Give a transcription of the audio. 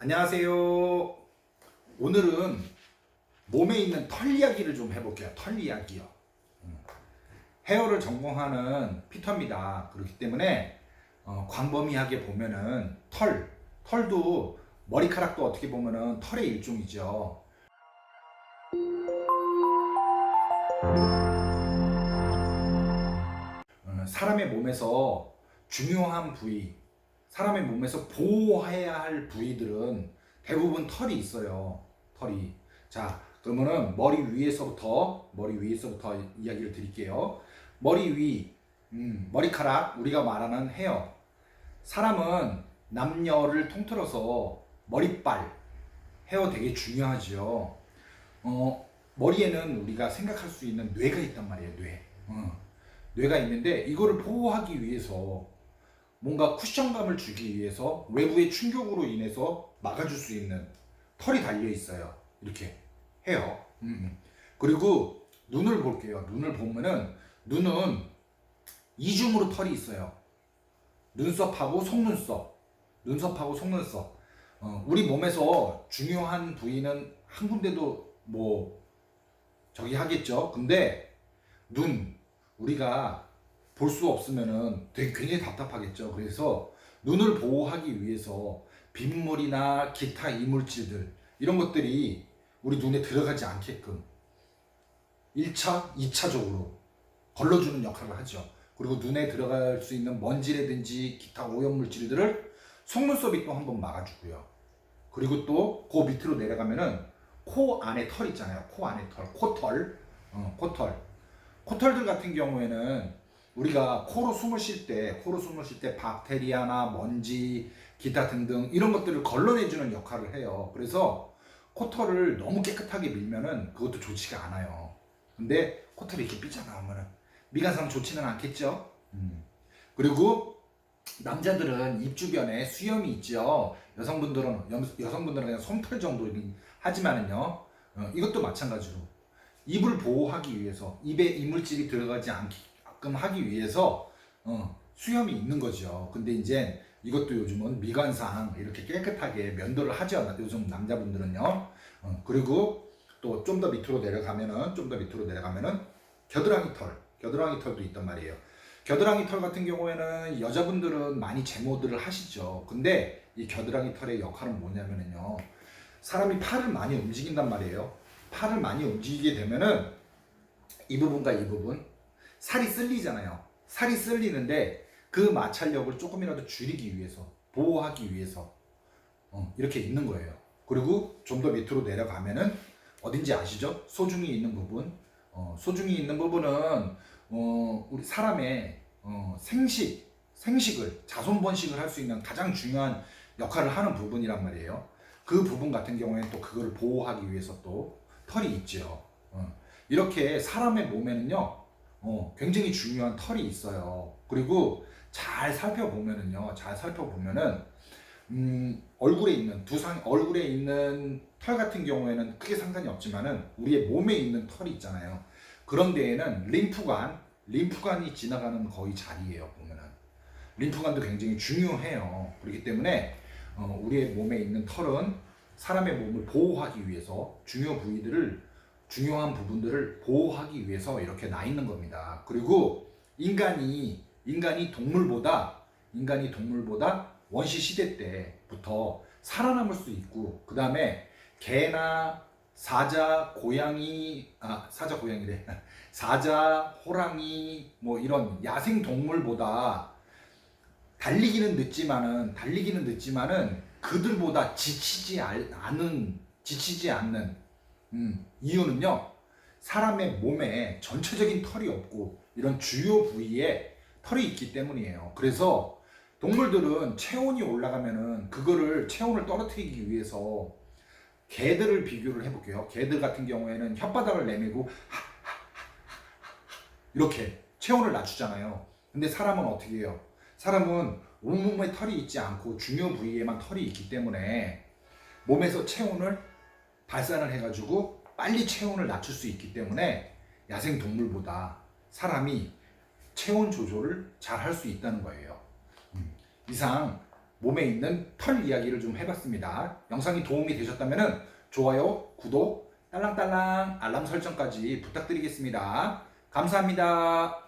안녕하세요. 오늘은 몸에 있는 털 이야기를 좀 해볼게요. 털 이야기요. 헤어를 전공하는 피터입니다. 그렇기 때문에 광범위하게 보면은 털도 머리카락도 어떻게 보면은 털의 일종이죠. 사람의 몸에서 중요한 부위, 사람의 몸에서 보호해야 할 부위들은 대부분 털이 있어요. 털이. 자, 그러면은 머리 위에서부터 이야기를 드릴게요. 머리 위, 머리카락, 우리가 말하는 헤어. 사람은 남녀를 통틀어서 머리빨, 헤어 되게 중요하죠. 머리에는 우리가 생각할 수 있는 뇌가 있단 말이에요, 뇌. 뇌가 있는데 이거를 보호하기 위해서 뭔가 쿠션감을 주기 위해서 외부의 충격으로 인해서 막아줄 수 있는 털이 달려 있어요. 이렇게 해요. 그리고 눈을 볼게요. 눈을 보면은 눈은 이중으로 털이 있어요. 눈썹하고 속눈썹. 눈썹하고 속눈썹. 우리 몸에서 중요한 부위는 한 군데도 뭐 저기 하겠죠. 근데 우리가 볼 수 없으면은 되게 굉장히 답답하겠죠. 그래서 눈을 보호하기 위해서 빗물이나 기타 이물질들 이런 것들이 우리 눈에 들어가지 않게끔 1차, 2차적으로 걸러주는 역할을 하죠. 그리고 눈에 들어갈 수 있는 먼지라든지 기타 오염물질들을 속눈썹이 또 한번 막아주고요. 그리고 또 그 밑으로 내려가면은 코 안에 털 있잖아요. 코 안에 털, 코털들 같은 경우에는 우리가 코로 숨을 쉴 때 박테리아나 먼지, 기타 등등 이런 것들을 걸러내주는 역할을 해요. 그래서 코털을 너무 깨끗하게 밀면은 그것도 좋지가 않아요. 근데 코털이 이렇게 삐져나오면은 미간상 좋지는 않겠죠. 그리고 남자들은 입 주변에 수염이 있죠. 여성분들은 그냥 솜털 정도긴 하지만은요. 이것도 마찬가지로 입을 보호하기 위해서 입에 이물질이 들어가지 않게끔 하기 위해서 수염이 있는 거죠. 근데 이제 이것도 요즘은 미관상 이렇게 깨끗하게 면도를 하죠. 요즘 남자분들은요. 그리고 또 좀 더 밑으로 내려가면은 겨드랑이 털도 있단 말이에요. 겨드랑이 털 같은 경우에는 여자분들은 많이 제모들을 하시죠. 근데 이 겨드랑이 털의 역할은 뭐냐면요. 사람이 팔을 많이 움직인단 말이에요. 팔을 많이 움직이게 되면은 이 부분과 이 부분 살이 쓸리잖아요. 살이 쓸리는데 그 마찰력을 조금이라도 줄이기 위해서, 보호하기 위해서 이렇게 있는 거예요. 그리고 좀 더 밑으로 내려가면은 어딘지 아시죠? 소중이 있는 부분. 소중이 있는 부분은 우리 사람의 생식을 자손 번식을 할 수 있는 가장 중요한 역할을 하는 부분이란 말이에요. 그 부분 같은 경우에는 또 그거를 보호하기 위해서 또 털이 있죠. 이렇게 사람의 몸에는요, 굉장히 중요한 털이 있어요. 그리고 잘 살펴보면은 얼굴에 있는 털 같은 경우에는 크게 상관이 없지만은 우리의 몸에 있는 털이 있잖아요. 그런 데에는 림프관이 지나가는 거의 자리예요. 보면은 림프관도 굉장히 중요해요. 그렇기 때문에 우리의 몸에 있는 털은 사람의 몸을 보호하기 위해서 중요한 부분들을 보호하기 위해서 이렇게 나 있는 겁니다. 그리고 인간이 동물보다 원시 시대 때부터 살아남을 수 있고, 그 다음에 개나 사자, 호랑이 뭐 이런 야생 동물보다 달리기는 늦지만은 그들보다 지치지 않는 이유는요. 사람의 몸에 전체적인 털이 없고 이런 주요 부위에 털이 있기 때문이에요. 그래서 동물들은 체온이 올라가면은 그거를 체온을 떨어뜨리기 위해서 개들을 비교를 해볼게요. 개들 같은 경우에는 혓바닥을 내밀고 이렇게 체온을 낮추잖아요. 근데 사람은 어떻게 해요? 사람은 온몸에 털이 있지 않고 중요 부위에만 털이 있기 때문에 몸에서 체온을 발산을 해가지고 빨리 체온을 낮출 수 있기 때문에 야생 동물보다 사람이 체온 조절을 잘 할 수 있다는 거예요. 이상 몸에 있는 털 이야기를 좀 해봤습니다. 영상이 도움이 되셨다면 좋아요, 구독, 딸랑딸랑 알람 설정까지 부탁드리겠습니다. 감사합니다.